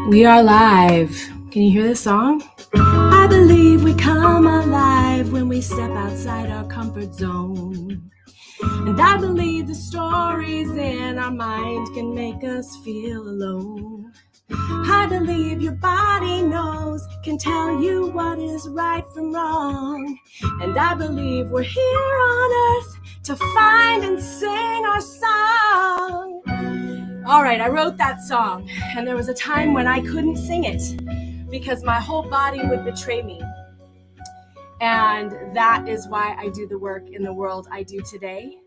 We are live. Can you hear this song? I believe we come alive when we step outside our comfort zone. And I believe the stories in our mind can make us feel alone. I believe your body knows, can tell you what is right from wrong. And I believe we're here on earth to find and sing our song. All right, I wrote that song, and there was a time when I couldn't sing it because my whole body would betray me. And that is why I do the work in the world I do today.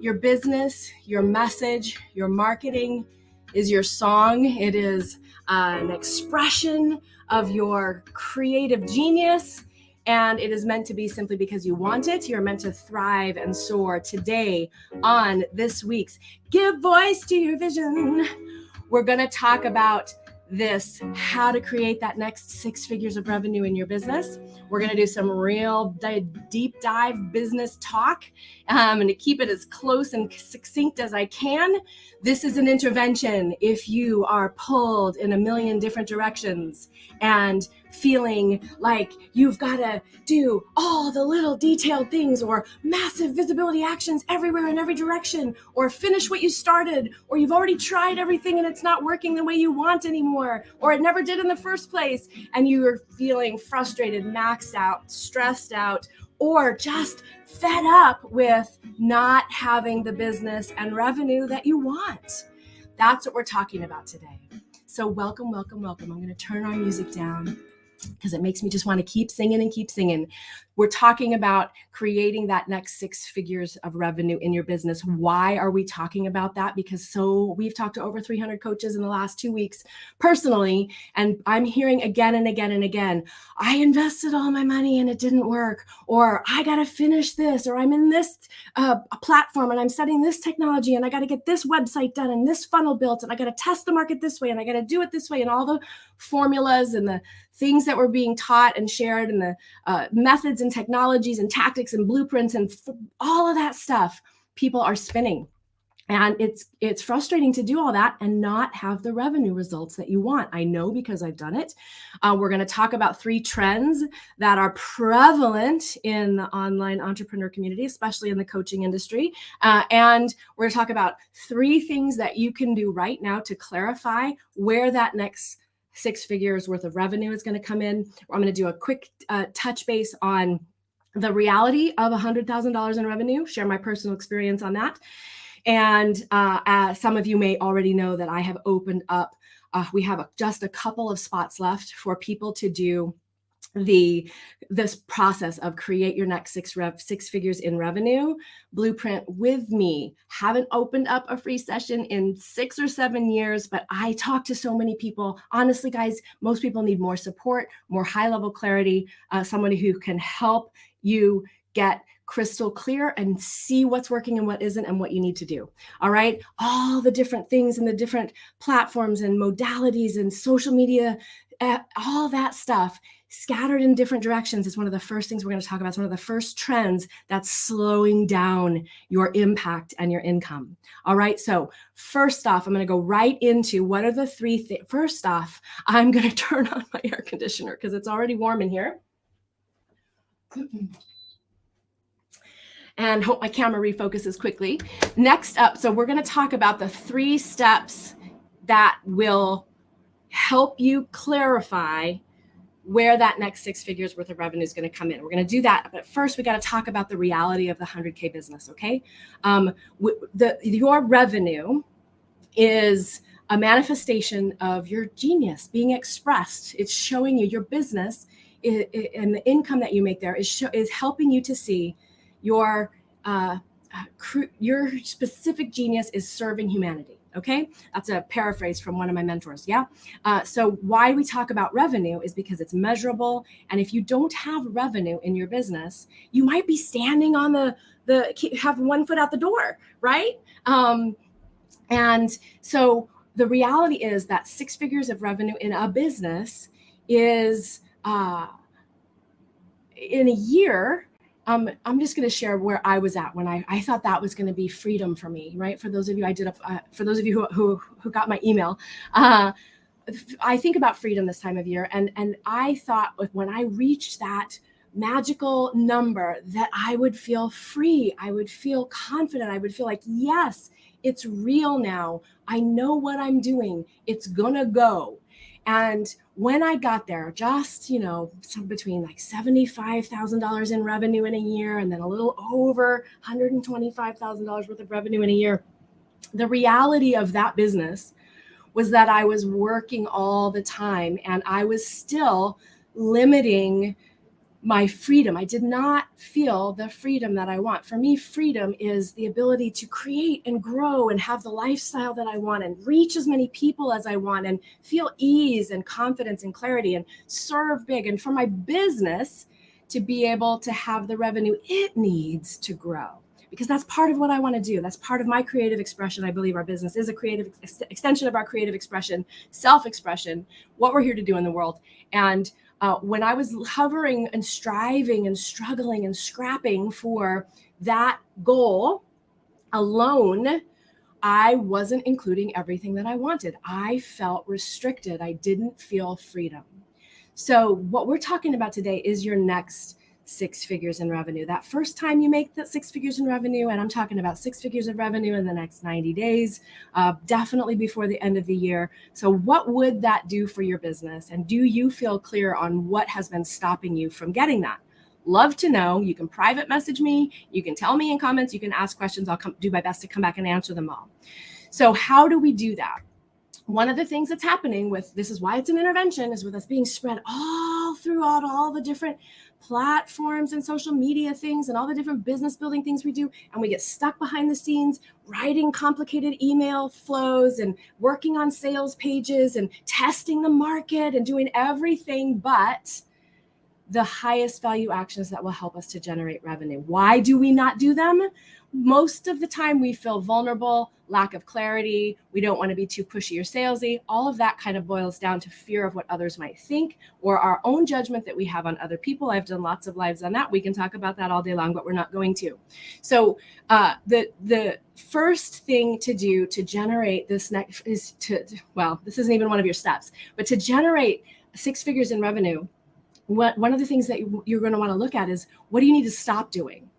Your business, your message, your marketing is your song. It is an expression of your creative genius, and it is meant to be simply because you want it. You're meant to thrive and soar. Today on this week's Give Voice to Your Vision, we're going to talk about this, how to create that next 6 figures of revenue in your business. We're going to do some real deep dive business talk, and to keep it as close and succinct as I can. This is an intervention if you are pulled in a million different directions and feeling like you've got to do all the little detailed things or massive visibility actions everywhere in every direction, or finish what you started, or you've already tried everything and it's not working the way you want anymore, or it never did in the first place, and you're feeling frustrated, maxed out, stressed out, or just fed up with not having the business and revenue that you want. That's what we're talking about today. So welcome, welcome, welcome. I'm going to turn our music down because it makes me just want to keep singing and keep singing. We're talking about creating that next 6 figures of revenue in your business. Why are we talking about that? Because we've talked to over 300 coaches in the last 2 weeks personally, and I'm hearing again and again and again, I invested all my money and it didn't work, or I got to finish this, or I'm in this platform and I'm studying this technology and I got to get this website done and this funnel built and I got to test the market this way and I got to do it this way, and all the formulas and the things that were being taught and shared, and the methods and technologies and tactics and blueprints and all of that stuff, people are spinning. And it's frustrating to do all that and not have the revenue results that you want. I know because I've done it. We're going to talk about 3 trends that are prevalent in the online entrepreneur community, especially in the coaching industry. And we're going to talk about 3 things that you can do right now to clarify where that next 6 figures worth of revenue is going to come in. I'm going to do a quick touch base on the reality of $100,000 in revenue, share my personal experience on that. And some of you may already know that I have opened up, we have just a couple of spots left for people to do this process of create your next 6 figures in revenue blueprint with me. Haven't opened up a free session in 6 or 7 years, but I talk to so many people. Honestly, guys, most people need more support, more high-level clarity, somebody who can help you get crystal clear and see what's working and what isn't and what you need to do. All right. All the different things and the different platforms and modalities and social media, all that stuff scattered in different directions is one of the first things we're going to talk about. It's one of the first trends that's slowing down your impact and your income. All right. So first off, I'm going to go right into what are the 3 things. First off, I'm going to turn on my air conditioner because it's already warm in here. And hope my camera refocuses quickly. Next up, so we're going to talk about the 3 steps that will help you clarify where that next 6 figures worth of revenue is going to come in. We're going to do that, but first we got to talk about the reality of the 100K business, okay? Your revenue is a manifestation of your genius being expressed. It's showing you your business and the income that you make there is helping you to see your specific genius is serving humanity. Okay, that's a paraphrase from one of my mentors. Yeah. So why we talk about revenue is because it's measurable. And if you don't have revenue in your business, you might be standing on have one foot out the door, right? And so the reality is that 6 figures of revenue in a business is in a year. I'm just going to share where I was at when I thought that was going to be freedom for me, right? For those of you, for those of you who got my email, I think about freedom this time of year, and I thought when I reached that magical number that I would feel free, I would feel confident, I would feel like, yes, it's real now. I know what I'm doing. It's gonna go. And when I got there, just, between like $75,000 in revenue in a year and then a little over $125,000 worth of revenue in a year, the reality of that business was that I was working all the time and I was still limiting my freedom. I did not feel the freedom that I want. For me, freedom is the ability to create and grow and have the lifestyle that I want and reach as many people as I want and feel ease and confidence and clarity and serve big. And for my business to be able to have the revenue it needs to grow, because that's part of what I want to do. That's part of my creative expression. I believe our business is a creative extension of our creative expression, self-expression, what we're here to do in the world. And when I was hovering and striving and struggling and scrapping for that goal alone, I wasn't including everything that I wanted. I felt restricted. I didn't feel freedom. So what we're talking about today is your next 6 figures in revenue. That first time you make that 6 figures in revenue, and I'm talking about 6 figures of revenue in the next 90 days, definitely before the end of the year. So what would that do for your business? And do you feel clear on what has been stopping you from getting that? Love to know. You can private message me. You can tell me in comments. You can ask questions. I'll do my best to come back and answer them all. So how do we do that? One of the things that's happening with, this is why it's an intervention, is with us being spread all throughout all the different platforms and social media things and all the different business building things we do. And we get stuck behind the scenes writing complicated email flows and working on sales pages and testing the market and doing everything but the highest value actions that will help us to generate revenue. Why do we not do them? Most of the time we feel vulnerable, lack of clarity. We don't want to be too pushy or salesy. All of that kind of boils down to fear of what others might think or our own judgment that we have on other people. I've done lots of lives on that. We can talk about that all day long, but we're not going to. So the first thing to do to generate this next is this isn't even one of your steps, but to generate 6 figures in revenue, one of the things that you're going to want to look at is, what do you need to stop doing?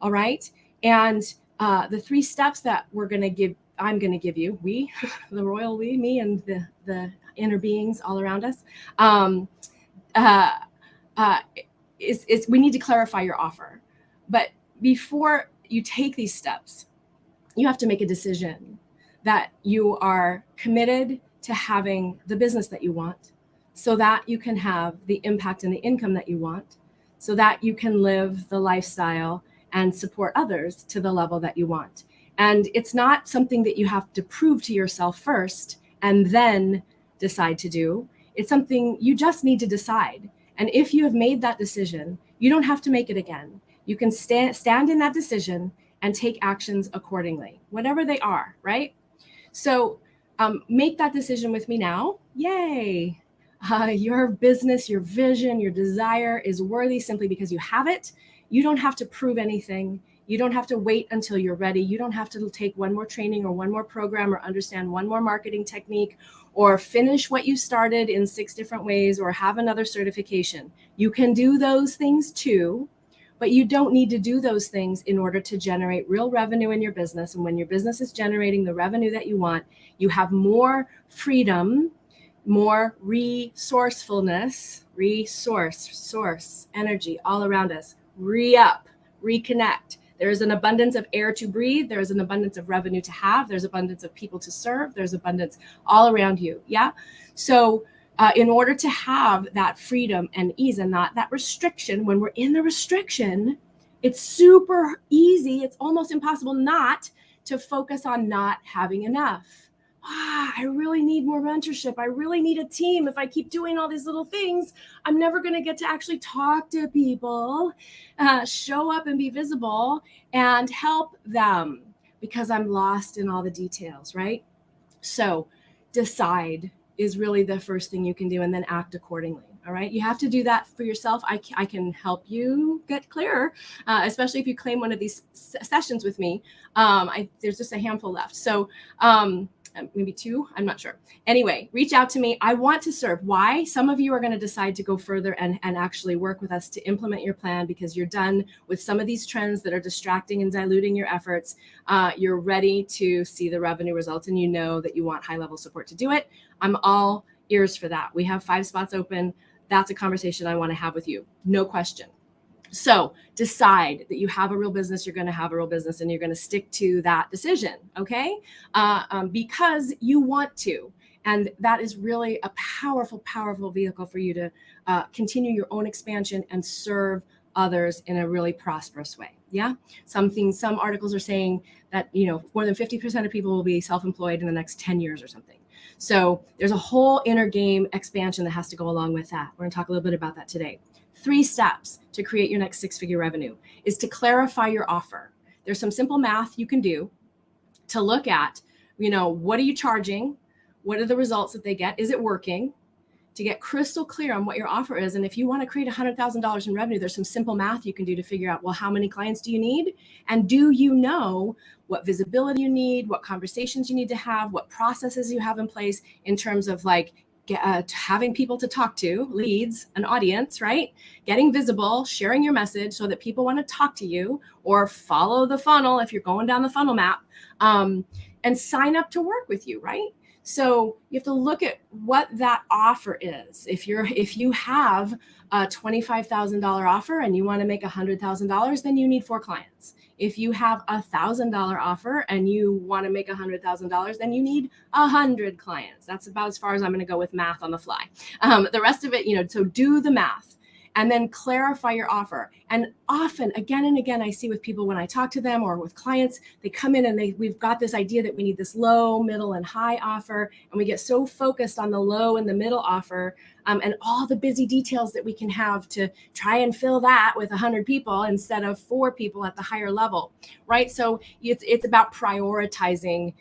All right. And the 3 steps that I'm going to give you, we, the royal we, me, and the inner beings all around us, is we need to clarify your offer. But before you take these steps, you have to make a decision that you are committed to having the business that you want, so that you can have the impact and the income that you want, so that you can live the lifestyle and support others to the level that you want. And it's not something that you have to prove to yourself first and then decide to do. It's something you just need to decide. And if you have made that decision, you don't have to make it again. You can stand in that decision and take actions accordingly, whatever they are, right? So make that decision with me now. Yay. Your business, your vision, your desire is worthy simply because you have it. You don't have to prove anything. You don't have to wait until you're ready. You don't have to take one more training or one more program or understand one more marketing technique or finish what you started in 6 different ways or have another certification. You can do those things too, but you don't need to do those things in order to generate real revenue in your business. And when your business is generating the revenue that you want, you have more freedom, more resourcefulness, source, energy all around us. Re-up, reconnect. There is an abundance of air to breathe. There is an abundance of revenue to have. There's abundance of people to serve. There's abundance all around you. Yeah. So in order to have that freedom and ease and not that restriction, when we're in the restriction, it's super easy. It's almost impossible not to focus on not having enough. I really need more mentorship. I really need a team. If I keep doing all these little things, I'm never going to get to actually talk to people, show up and be visible and help them because I'm lost in all the details, right? So decide is really the first thing you can do, and then act accordingly. All right. You have to do that for yourself. I can help you get clearer, especially if you claim one of these sessions with me. There's just a handful left. So maybe 2, I'm not sure. Anyway, reach out to me. I want to serve. Why? Some of you are going to decide to go further and actually work with us to implement your plan because you're done with some of these trends that are distracting and diluting your efforts. You're ready to see the revenue results, and you know that you want high-level support to do it. I'm all ears for that. We have 5 spots open. That's a conversation I want to have with you. No question. So decide that you have a real business, you're going to have a real business, and you're going to stick to that decision, okay? Because you want to. And that is really a powerful, powerful vehicle for you to continue your own expansion and serve others in a really prosperous way. Yeah. Some articles are saying that, more than 50% of people will be self-employed in the next 10 years or something. So there's a whole inner game expansion that has to go along with that. We're going to talk a little bit about that today. 3 steps to create your next 6-figure revenue is to clarify your offer. There's some simple math you can do to look at, what are you charging? What are the results that they get? Is it working? To get crystal clear on what your offer is. And if you want to create $100,000 in revenue, there's some simple math you can do to figure out, well, how many clients do you need? And do you know what visibility you need, what conversations you need to have, what processes you have in place in terms of having people to talk to, leads, an audience, right? Getting visible, sharing your message so that people want to talk to you or follow the funnel if you're going down the funnel map, and sign up to work with you, right? So you have to look at what that offer is. If you have a $25,000 offer and you want to make $100,000, then you need 4 clients. If you have a $1,000 offer and you want to make $100,000, then you need 100 clients. That's about as far as I'm going to go with math on the fly. The rest of it, so do the math. And then clarify your offer. And often, again and again, I see with people when I talk to them or with clients, they come in and we've got this idea that we need this low, middle, and high offer. And we get so focused on the low and the middle offer and all the busy details that we can have to try and fill that with 100 people instead of 4 people at the higher level, right? So it's about prioritizing,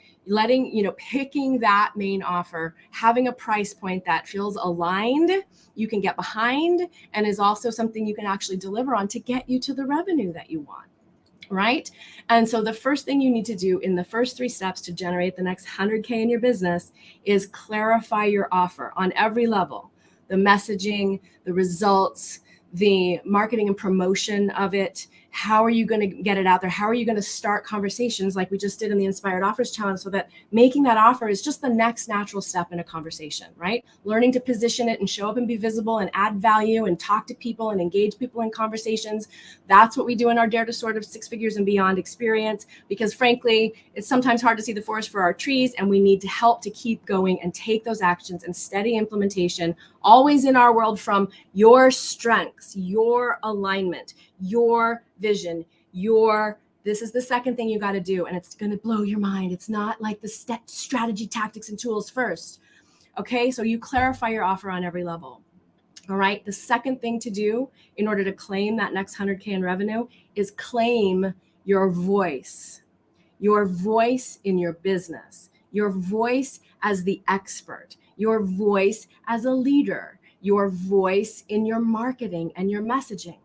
picking that main offer, having a price point that feels aligned, you can get behind, and is also something you can actually deliver on to get you to the revenue that you want, right? And so the first thing you need to do in the first 3 steps to generate the next 100K in your business is clarify your offer on every level. The messaging, the results, the marketing and promotion of it. How are you going to get it out there? How are you going to start conversations like we just did in the Inspired Offers Challenge, so that making that offer is just the next natural step in a conversation, right? Learning to position it and show up and be visible and add value and talk to people and engage people in conversations. That's what we do in our Dare to Soar of 6 Figures and Beyond experience, because frankly, it's sometimes hard to see the forest for our trees, and we need to help to keep going and take those actions and steady implementation, always in our world from your strengths, your alignment, your vision, this is the second thing you got to do, and it's going to blow your mind. It's not like the strategy, tactics, and tools first. Okay, so you clarify your offer on every level. All right, the second thing to do in order to claim that next 100K in revenue is claim your voice in your business, your voice as the expert, your voice as a leader, your voice in your marketing and your messaging.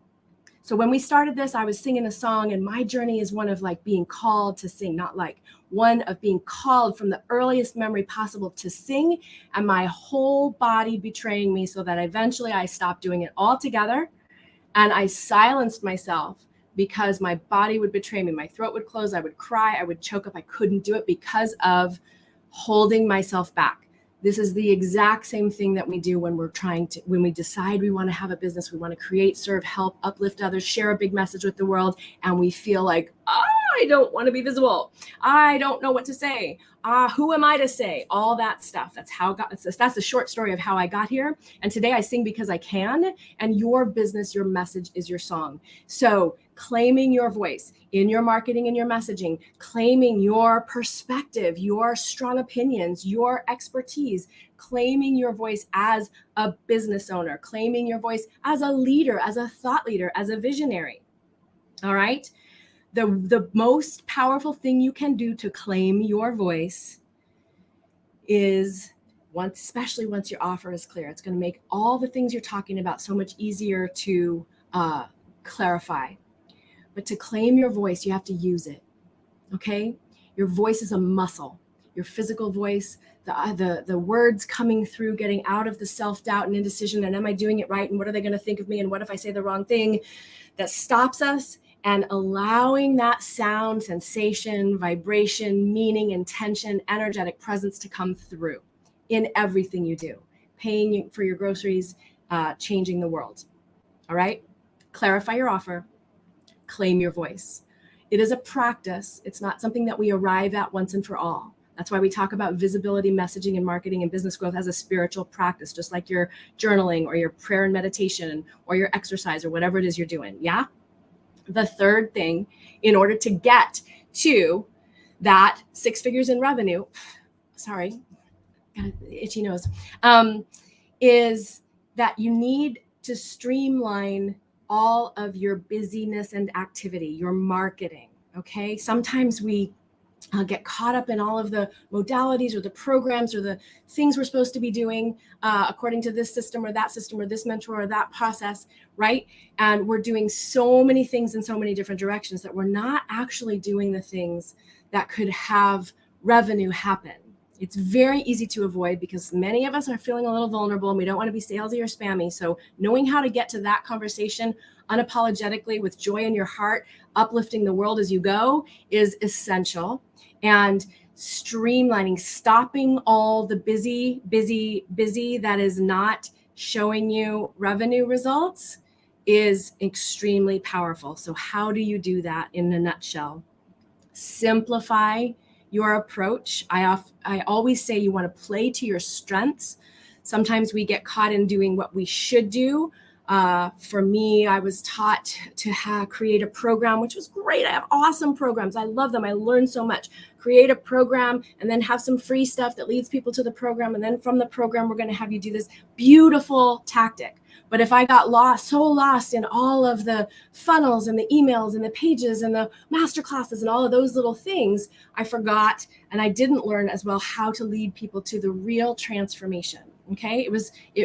So when we started this, I was singing a song, and my journey is one of being called to sing, not one of being called from the earliest memory possible to sing, and my whole body betraying me, so that eventually I stopped doing it altogether and I silenced myself because my body would betray me. My throat would close, I would cry, I would choke up, I couldn't do it because of holding myself back. This is the exact same thing that we do when when we decide we want to have a business, we want to create, serve, help, uplift others, share a big message with the world, and we feel like, I don't want to be visible. I don't know what to say. Who am I to say? All that stuff. That's the short story of how I got here. And today I sing because I can, and your business, your message is your song. So claiming your voice in your marketing and your messaging, claiming your perspective, your strong opinions, your expertise, claiming your voice as a business owner, claiming your voice as a leader, as a thought leader, as a visionary. All right. The most powerful thing you can do to claim your voice is especially once your offer is clear. It's going to make all the things you're talking about so much easier to clarify. But to claim your voice, you have to use it. Okay? Your voice is a muscle. Your physical voice, the words coming through, getting out of the self-doubt and indecision, and am I doing it right? And what are they going to think of me? And what if I say the wrong thing? That stops us, and allowing that sound, sensation, vibration, meaning, intention, energetic presence to come through in everything you do. Paying for your groceries, changing the world. All right? Clarify your offer. Claim your voice. It is a practice. It's not something that we arrive at once and for all. That's why we talk about visibility, messaging, and marketing and business growth as a spiritual practice, just like your journaling or your prayer and meditation or your exercise or whatever it is you're doing. Yeah. The third thing, in order to get to that 6 figures in revenue, sorry, got itchy nose, is that you need to streamline all of your busyness and activity, your marketing. Okay. Sometimes we get caught up in all of the modalities or the programs or the things we're supposed to be doing according to this system or this mentor or that process, right? And we're doing so many things in so many different directions that we're not actually doing the things that could have revenue happen. It's very easy to avoid because many of us are feeling a little vulnerable and we don't want to be salesy or spammy. So knowing how to get to that conversation unapologetically with joy in your heart, uplifting the world as you go is essential. And streamlining, stopping all the busy that is not showing you revenue results is extremely powerful. So how do you do that in a nutshell? Simplify your approach. I always say you want to play to your strengths. Sometimes we get caught in doing what we should do. For me, I was taught to create a program, which was great. I have awesome programs. I love them. I learned so much. Create a program and then have some free stuff that leads people to the program. And then from the program, we're going to have you do this beautiful tactic. But if I got so lost in all of the funnels and the emails and the pages and the master classes and all of those little things, I forgot and I didn't learn as well how to lead people to the real transformation. Okay, it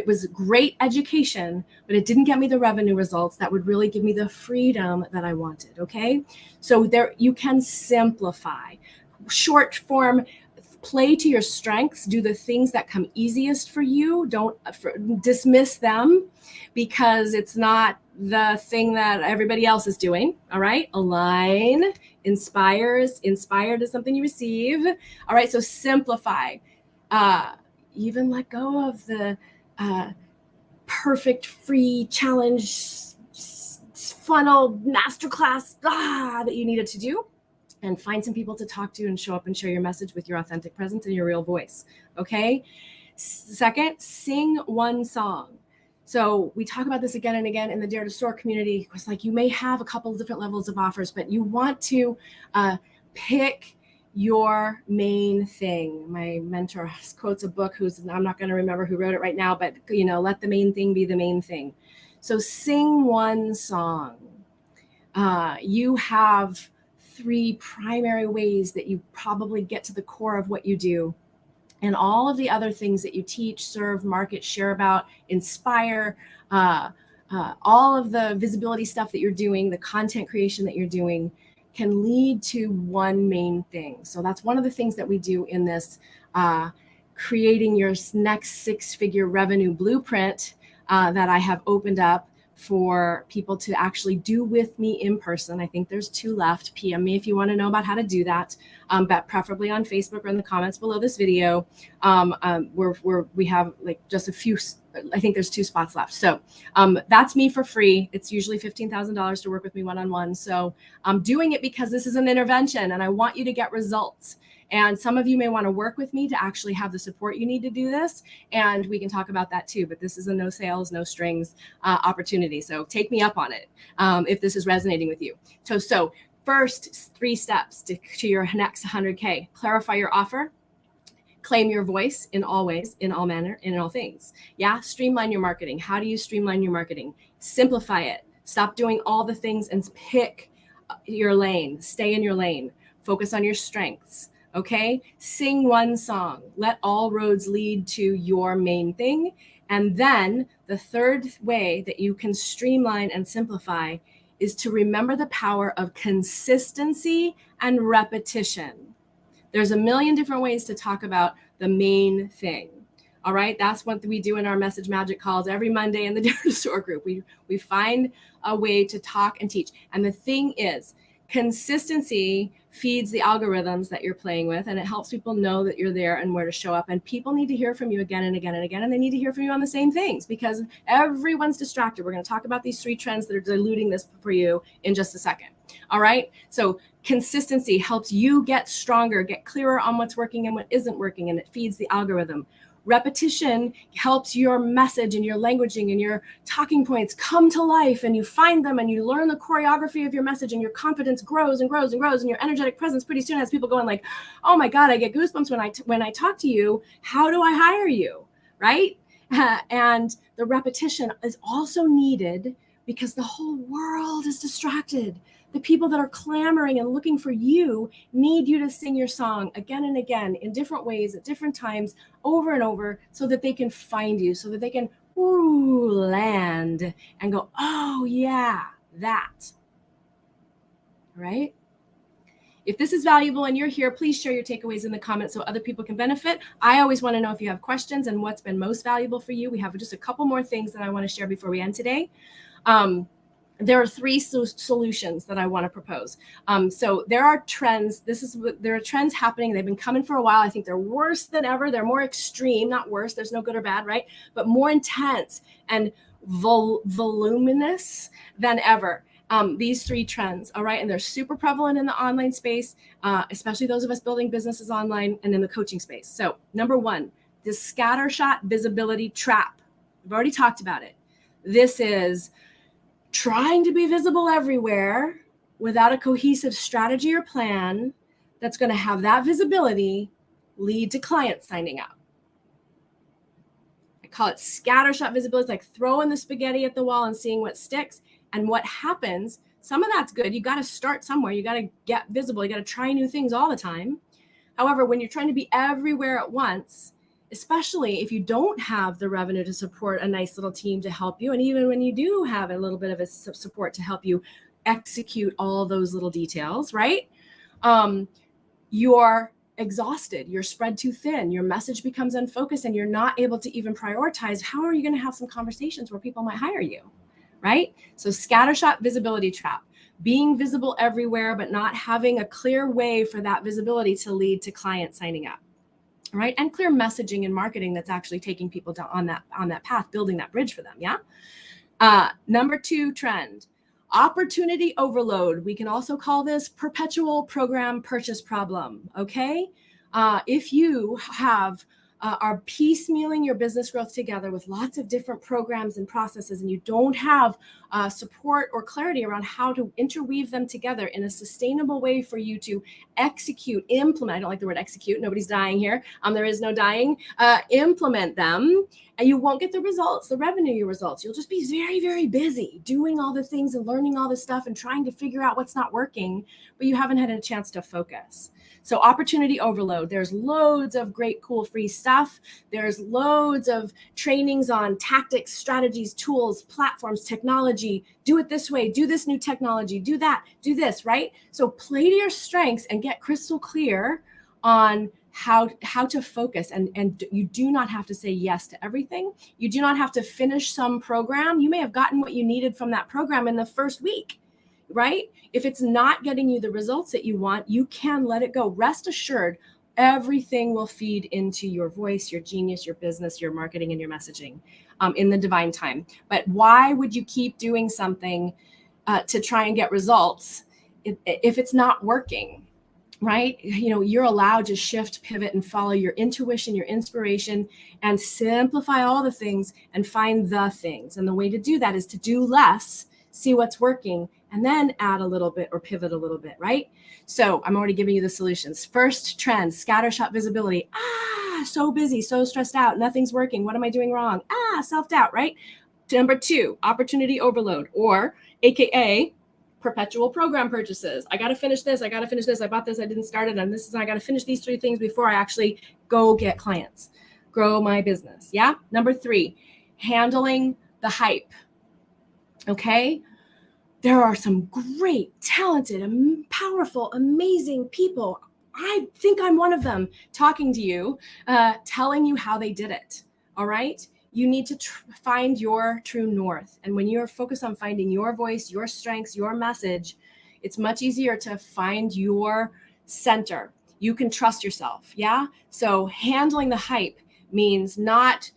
was great education, but it didn't get me the revenue results that would really give me the freedom that I wanted. Okay, so there you can simplify, short form. Play to your strengths, do the things that come easiest for you. Don't dismiss them because it's not the thing that everybody else is doing. All right. Align, inspired is something you receive. All right. So simplify, even let go of the perfect free challenge funnel masterclass that you needed to do. And find some people to talk to and show up and share your message with your authentic presence and your real voice. Okay. Second, sing one song. So we talk about this again and again in the Dare to Soar community. It's like you may have a couple of different levels of offers, but you want to pick your main thing. My mentor quotes a book I'm not going to remember who wrote it right now, but let the main thing be the main thing. So sing one song. You have 3 primary ways that you probably get to the core of what you do. And all of the other things that you teach, serve, market, share about, inspire, all of the visibility stuff that you're doing, the content creation that you're doing can lead to one main thing. So that's one of the things that we do in this creating your next 6-figure revenue blueprint that I have opened up for people to actually do with me in person. I think there's 2 left. PM me if you want to know about how to do that, but preferably on Facebook or in the comments below this video. We have like just a few, I think there's 2 spots left. So that's me for free. It's usually $15,000 to work with me one-on-one. So I'm doing it because this is an intervention and I want you to get results. And some of you may want to work with me to actually have the support you need to do this. And we can talk about that too. But this is a no sales, no strings opportunity. So take me up on it if this is resonating with you. So first 3 steps to your next 100K. Clarify your offer. Claim your voice in all ways, in all manner, in all things. Yeah. Streamline your marketing. How do you streamline your marketing? Simplify it. Stop doing all the things and pick your lane. Stay in your lane. Focus on your strengths. Okay, sing one song. Let all roads lead to your main thing. And then the third way that you can streamline and simplify is to remember the power of consistency and repetition. There's a million different ways to talk about the main thing. All right, that's what we do in our message magic calls every Monday in the Dare to Soar group. We find a way to talk and teach. And the thing is, consistency feeds the algorithms that you're playing with, and it helps people know that you're there and where to show up. And people need to hear from you again and again and again, and they need to hear from you on the same things because everyone's distracted. We're going to talk about these 3 trends that are diluting this for you in just a second. All right, so consistency helps you get stronger, get clearer on what's working and what isn't working, and it feeds the algorithm. Repetition helps your message and your languaging and your talking points come to life, and you find them and you learn the choreography of your message, and your confidence grows and grows and grows, and your energetic presence pretty soon has people going like, oh my God, I get goosebumps when I talk to you. How do I hire you? Right? And the repetition is also needed because the whole world is distracted. The people that are clamoring and looking for you need you to sing your song again and again in different ways at different times over and over so that they can find you, so that they can land and go, oh yeah, that. Right? If this is valuable and you're here, please share your takeaways in the comments so other people can benefit. I always want to know if you have questions and what's been most valuable for you. We have just a couple more things that I want to share before we end today. There are 3 solutions that I want to propose. So there are trends. There are trends happening. They've been coming for a while. I think they're worse than ever. They're more extreme, not worse. There's no good or bad, right? But more intense and voluminous than ever. These 3 trends, all right? And they're super prevalent in the online space, especially those of us building businesses online and in the coaching space. So number 1, the scattershot visibility trap. We've already talked about it. This is trying to be visible everywhere without a cohesive strategy or plan that's going to have that visibility lead to clients signing up. I call it scattershot visibility. It's like throwing the spaghetti at the wall and seeing what sticks. And what happens, some of that's good. You got to start somewhere. You got to get visible. You got to try new things all the time. However, when you're trying to be everywhere at once, especially if you don't have the revenue to support a nice little team to help you, and even when you do have a little bit of a support to help you execute all those little details, right? You're exhausted, you're spread too thin, your message becomes unfocused, and you're not able to even prioritize how are you going to have some conversations where people might hire you, right? So scattershot visibility trap. Being visible everywhere, but not having a clear way for that visibility to lead to clients signing up. Right? And clear messaging and marketing that's actually taking people down on that path, building that bridge for them. Yeah. Number 2 trend, opportunity overload. We can also call this perpetual program purchase problem. Okay. If you are piecemealing your business growth together with lots of different programs and processes, and you don't have support or clarity around how to interweave them together in a sustainable way for you to execute, implement. I don't like the word execute. Nobody's dying here. There is no dying. Implement them, and you won't get the results, the revenue results. You'll just be very, very busy doing all the things and learning all this stuff and trying to figure out what's not working, but you haven't had a chance to focus. So opportunity overload. There's loads of great, cool, free stuff. There's loads of trainings on tactics, strategies, tools, platforms, technology. Do it this way. Do this new technology. Do that. Do this, right? So play to your strengths and get crystal clear on how to focus. And you do not have to say yes to everything. You do not have to finish some program. You may have gotten what you needed from that program in the first week. Right? If it's not getting you the results that you want, you can let it go. Rest assured, everything will feed into your voice, your genius, your business, your marketing, and your messaging in the divine time. But why would you keep doing something to try and get results if it's not working? Right? You're allowed to shift, pivot, and follow your intuition, your inspiration, and simplify all the things and find the things. And the way to do that is to do less, see what's working, and then add a little bit or pivot a little bit, right? So I'm already giving you the solutions. First trend, scattershot visibility. So busy, so stressed out, nothing's working. What am I doing wrong? Self-doubt, right? Number 2, opportunity overload, or AKA perpetual program purchases. I got to finish this. I got to finish this. I bought this. I didn't start it. And this is, I got to finish these 3 things before I actually go get clients, grow my business. Yeah. Number 3, handling the hype. Okay. There are some great, talented, powerful, amazing people. I think I'm one of them talking to you, telling you how they did it. All right. You need to find your true north. And when you're focused on finding your voice, your strengths, your message, it's much easier to find your center. You can trust yourself. Yeah. So handling the hype means not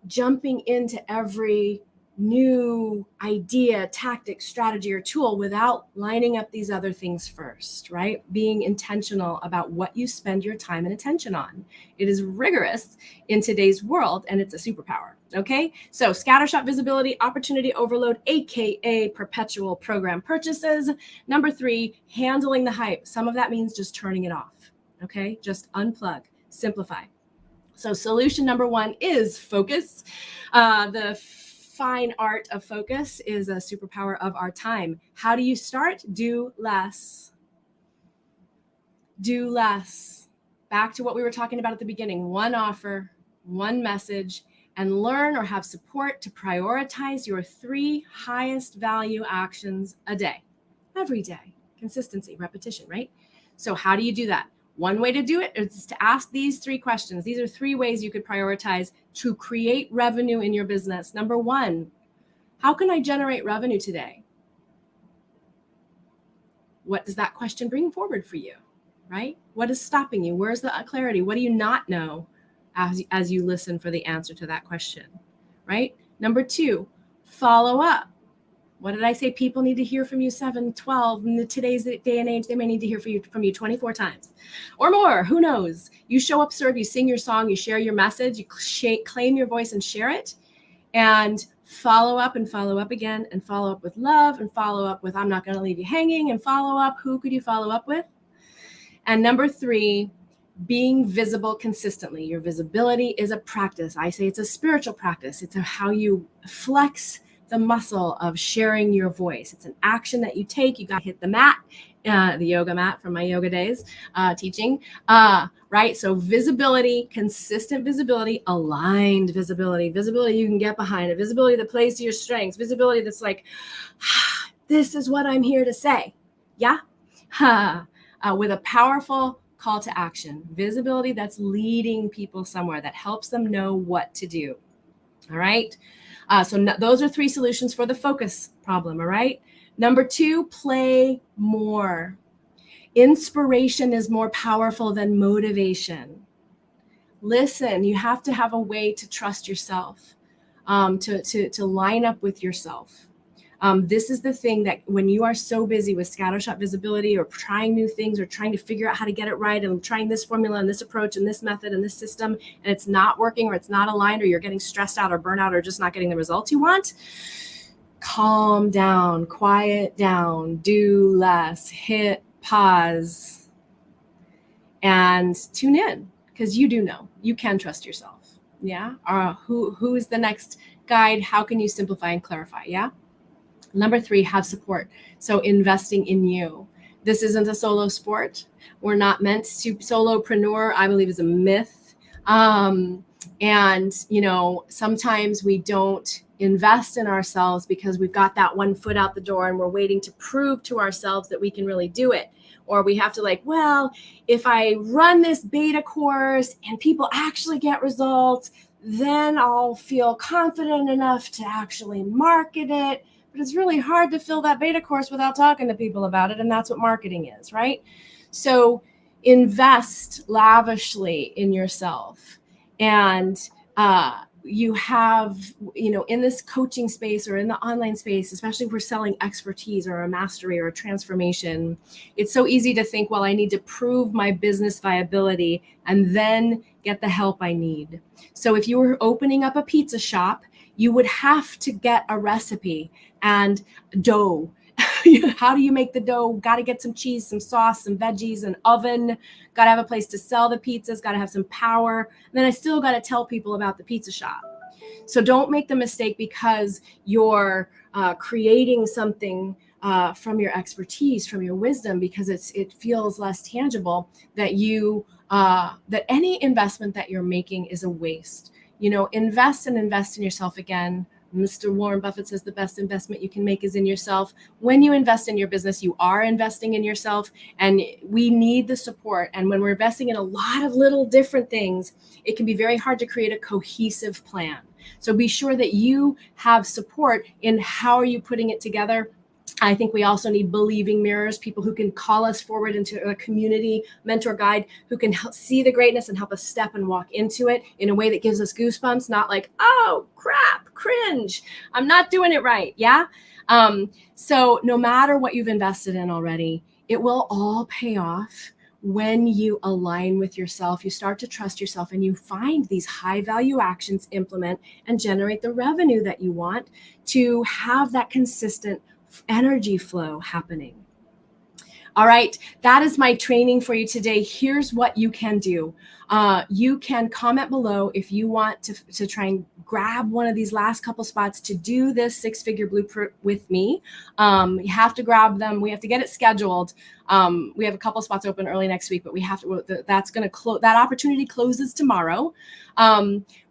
jumping into every new idea, tactic, strategy, or tool without lining up these other things first, right? Being intentional about what you spend your time and attention on. It is rigorous in today's world, and it's a superpower, okay? So scattershot visibility, opportunity overload, AKA perpetual program purchases. Number 3, handling the hype. Some of that means just turning it off, okay? Just unplug, simplify. So solution number 1 is focus. The fine art of focus is a superpower of our time. How do you start? Do less. Do less. Back to what we were talking about at the beginning. 1 offer, 1 message, and learn or have support to prioritize your 3 highest value actions a day. Every day. Consistency, repetition, right? So how do you do that? One way to do it is to ask these 3 questions. These are 3 ways you could prioritize to create revenue in your business. Number 1, how can I generate revenue today? What does that question bring forward for you, right? What is stopping you? Where's the clarity? What do you not know as you listen for the answer to that question, right? Number 2, follow up. What did I say? People need to hear from you 7, 12. In today's day and age, they may need to hear from you 24 times or more. Who knows? You show up, serve, you sing your song, you share your message, you claim your voice and share it, and follow up again, and follow up with love, and follow up with I'm not going to leave you hanging, and follow up. Who could you follow up with? And number 3, being visible consistently. Your visibility is a practice. I say it's a spiritual practice. It's how you flex the muscle of sharing your voice. It's an action that you take. You got to hit the mat, the yoga mat from my yoga days teaching, right? So visibility, consistent visibility, aligned visibility you can get behind, a visibility that plays to your strengths, visibility that's like, this is what I'm here to say. Yeah. With a powerful call to action, visibility that's leading people somewhere, that helps them know what to do. All right. Those are 3 solutions for the focus problem. All right. Number 2, play more. Inspiration is more powerful than motivation. Listen, you have to have a way to trust yourself, to line up with yourself. This is the thing that when you are so busy with scattershot visibility or trying new things or trying to figure out how to get it right and trying this formula and this approach and this method and this system, and it's not working or it's not aligned or you're getting stressed out or burnout or just not getting the results you want, calm down, quiet down, do less, hit pause, and tune in, because you do know you can trust yourself. Yeah. Who is the next guide? How can you simplify and clarify? Yeah. Number 3, have support. So investing in you. This isn't a solo sport. We're not meant to. Solopreneur, I believe, is a myth. And, sometimes we don't invest in ourselves because we've got that 1 foot out the door and we're waiting to prove to ourselves that we can really do it. Or we have to if I run this beta course and people actually get results, then I'll feel confident enough to actually market it. But it's really hard to fill that beta course without talking to people about it. And that's what marketing is, right? So invest lavishly in yourself. And you have, in this coaching space or in the online space, especially if we're selling expertise or a mastery or a transformation, it's so easy to think, well, I need to prove my business viability and then get the help I need. So if you were opening up a pizza shop, you would have to get a recipe and dough. How do you make the dough? Got to get some cheese, some sauce, some veggies, an oven. Got to have a place to sell the pizzas. Got to have some power. And then I still got to tell people about the pizza shop. So don't make the mistake because you're creating something from your expertise, from your wisdom, because it feels less tangible, that that any investment that you're making is a waste. Invest and invest in yourself again. Mr. Warren Buffett says the best investment you can make is in yourself. When you invest in your business, you are investing in yourself, and we need the support. And when we're investing in a lot of little different things, it can be very hard to create a cohesive plan. So be sure that you have support in how are you putting it together. I think we also need believing mirrors, people who can call us forward into a community mentor guide, who can help see the greatness and help us step and walk into it in a way that gives us goosebumps, not like, oh crap, cringe, I'm not doing it right. Yeah. So no matter what you've invested in already, it will all pay off when you align with yourself, you start to trust yourself, and you find these high value actions, implement, and generate the revenue that you want to have that consistent energy flow happening. All right, that is my training for you today. Here's what you can do. You can comment below if you want to try and grab one of these last couple spots to do this six-figure blueprint with me. You have to grab them. We have to get it scheduled. We have a couple spots open early next week, but we have to. That's going to close. That opportunity closes tomorrow.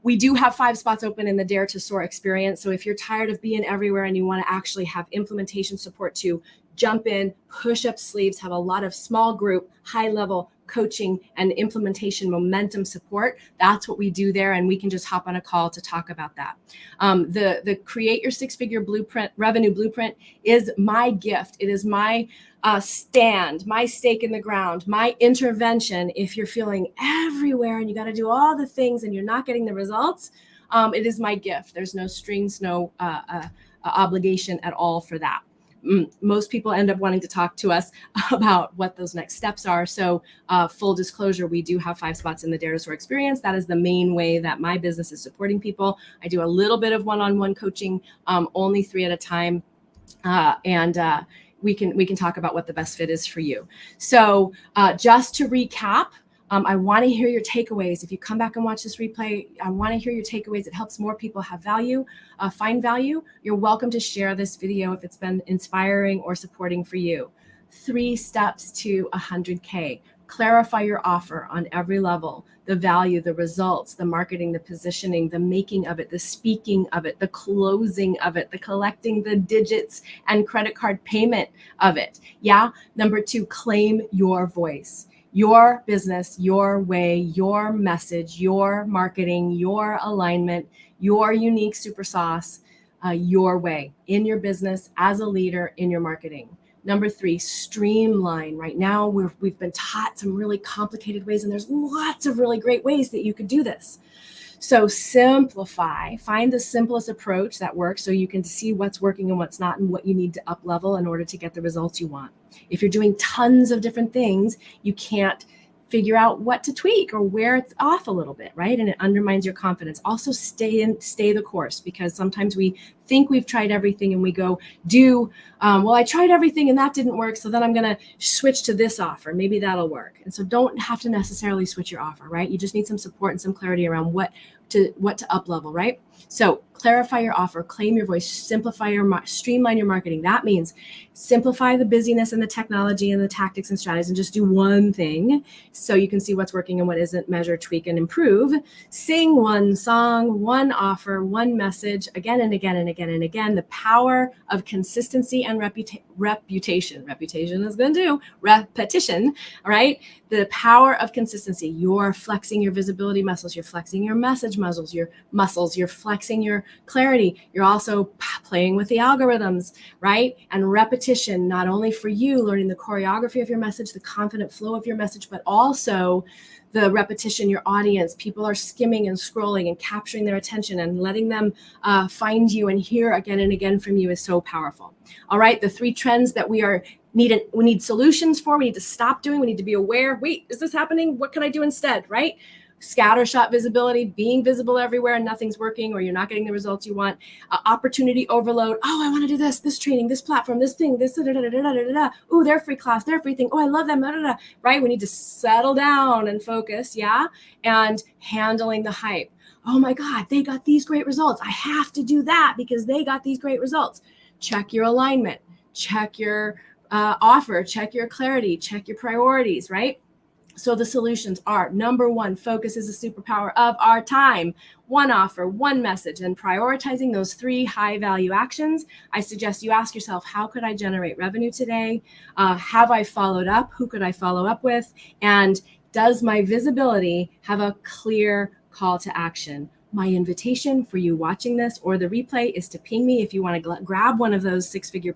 We do have 5 spots open in the Dare to Soar experience. So if you're tired of being everywhere and you want to actually have implementation support to jump in, push up sleeves, have a lot of small group, high level coaching and implementation momentum support, that's what we do there. And we can just hop on a call to talk about that. The Create Your Six-Figure Blueprint, Revenue Blueprint is my gift. It is my stand, my stake in the ground, my intervention. If you're feeling everywhere and you got to do all the things and you're not getting the results, it is my gift. There's no strings, no obligation at all for that. Most people end up wanting to talk to us about what those next steps are. So full disclosure, we do have 5 spots in the Dare to Soar experience. That is the main way that my business is supporting people. I do a little bit of one-on-one coaching, only 3 at a time. We can talk about what the best fit is for you. So just to recap, I want to hear your takeaways. If you come back and watch this replay, I want to hear your takeaways. It helps more people have value, find value. You're welcome to share this video if it's been inspiring or supporting for you. 3 steps to 100K. Clarify your offer on every level, the value, the results, the marketing, the positioning, the making of it, the speaking of it, the closing of it, the collecting the digits and credit card payment of it. Yeah. Number 2, claim your voice. Your business, your way, your message, your marketing, your alignment, your unique super sauce, your way in your business as a leader in your marketing. Number 3, streamline. Right now, we've been taught some really complicated ways, and there's lots of really great ways that you could do this. So simplify, find the simplest approach that works so you can see what's working and what's not and what you need to up level in order to get the results you want. If you're doing tons of different things, you can't figure out what to tweak or where it's off a little bit, right? And it undermines your confidence. Also stay the course, because sometimes we think we've tried everything and we go well, I tried everything and that didn't work. So then I'm going to switch to this offer. Maybe that'll work. And so don't have to necessarily switch your offer, right? You just need some support and some clarity around what to up level, right? So clarify your offer, claim your voice, streamline your marketing. That means simplify the busyness and the technology and the tactics and strategies and just do one thing so you can see what's working and what isn't, measure, tweak, and improve. Sing one song, one offer, one message again and again and again and again. The power of consistency and reputation. Reputation is going to do repetition, all right? The power of consistency. You're flexing your visibility muscles. You're flexing your message muscles. You're flexing your clarity. You're also playing with the algorithms, right? And repetition, not only for you learning the choreography of your message, the confident flow of your message, but also the repetition, your audience. People are skimming and scrolling and capturing their attention, and letting them find you and hear again and again from you is so powerful. All right, the 3 trends that we need solutions for. We need to stop doing. We need to be aware. Wait, is this happening? What can I do instead? Right? Scattershot visibility, being visible everywhere and nothing's working, or you're not getting the results you want. Opportunity overload. Oh, I want to do this training, this platform, this thing, this Ooh, their free class, their free thing. Oh, I love them. Right? We need to settle down and focus. Yeah. And handling the hype. Oh my God, they got these great results. I have to do that because they got these great results. Check your alignment. check your offer, check your clarity, check your priorities, right? So the solutions are, number one, focus is a superpower of our time. One offer, one message, and prioritizing those 3 high value actions. I suggest you ask yourself, how could I generate revenue today? Have I followed up? Who could I follow up with? And does my visibility have a clear call to action? My invitation for you watching this or the replay is to ping me if you want to grab one of those 6-figure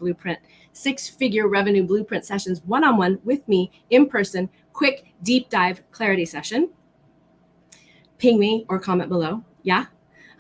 revenue blueprint sessions one-on-one with me in person, quick deep dive clarity session. Ping me or comment below. Yeah.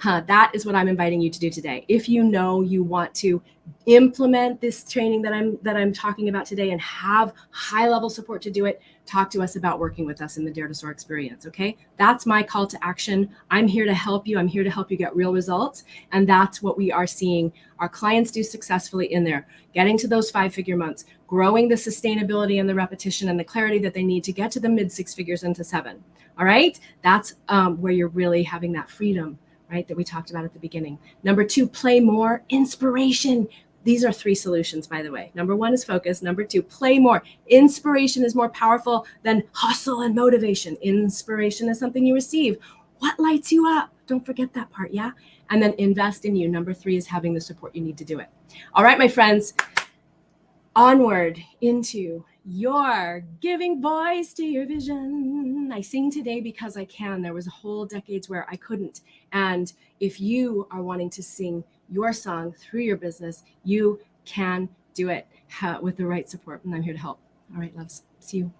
That is what I'm inviting you to do today. If you know you want to implement this training that I'm talking about today and have high level support to do it, talk to us about working with us in the Dare to Soar experience. Okay. That's my call to action. I'm here to help you. I'm here to help you get real results. And that's what we are seeing our clients do successfully in there, getting to those 5-figure months, growing the sustainability and the repetition and the clarity that they need to get to the mid 6 figures into 7. All right. That's where you're really having that freedom, right, that we talked about at the beginning. Number 2, play more. Inspiration. These are 3 solutions, by the way. Number 1 is focus. Number 2, play more. Inspiration is more powerful than hustle and motivation. Inspiration is something you receive. What lights you up? Don't forget that part, yeah? And then invest in you. Number 3 is having the support you need to do it. All right, my friends, onward into your giving voice to your vision. I sing today because I can. There was whole decades where I couldn't. And if you are wanting to sing your song through your business, you can do it with the right support. And I'm here to help. All right, loves. See you.